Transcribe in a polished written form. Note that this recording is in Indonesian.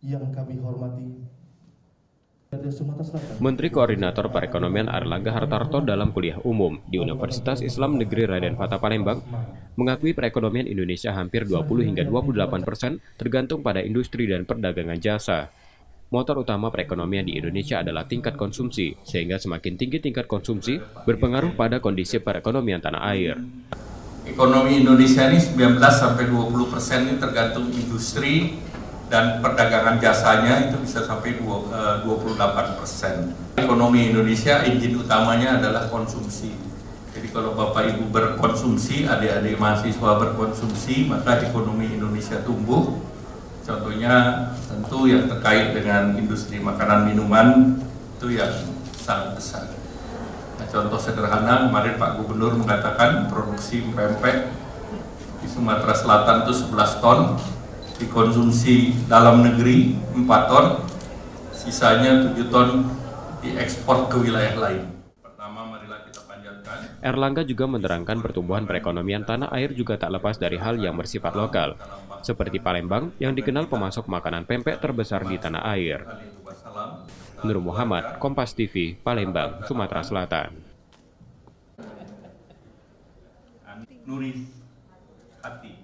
yang kami hormati, Menteri Koordinator Perekonomian Airlangga Hartarto dalam kuliah umum di Universitas Islam Negeri Raden Fatah Palembang mengakui perekonomian Indonesia hampir 20 hingga 28% tergantung pada industri dan perdagangan jasa. Motor utama perekonomian di Indonesia adalah tingkat konsumsi, sehingga semakin tinggi tingkat konsumsi berpengaruh pada kondisi perekonomian tanah air. Ekonomi Indonesia ini 19-20% ini tergantung industri dan perdagangan jasanya itu bisa sampai 28%. Ekonomi Indonesia engine utamanya adalah konsumsi. Jadi kalau Bapak Ibu berkonsumsi, adik-adik mahasiswa berkonsumsi, maka ekonomi Indonesia tumbuh. Contohnya tentu yang terkait dengan industri makanan minuman itu yang sangat besar. Nah, contoh sederhana, kemarin Pak Gubernur mengatakan produksi pempek di Sumatera Selatan itu 11 ton, dikonsumsi dalam negeri 4 ton, sisanya 7 ton diekspor ke wilayah lain. Pertama, marilah kita panjatkan. Airlangga juga menerangkan pertumbuhan perekonomian tanah air juga tak lepas dari hal yang bersifat lokal, seperti Palembang yang dikenal pemasok makanan pempek terbesar di tanah air. Nur Muhammad, Kompas TV, Palembang, Sumatera Selatan. Nuris hati.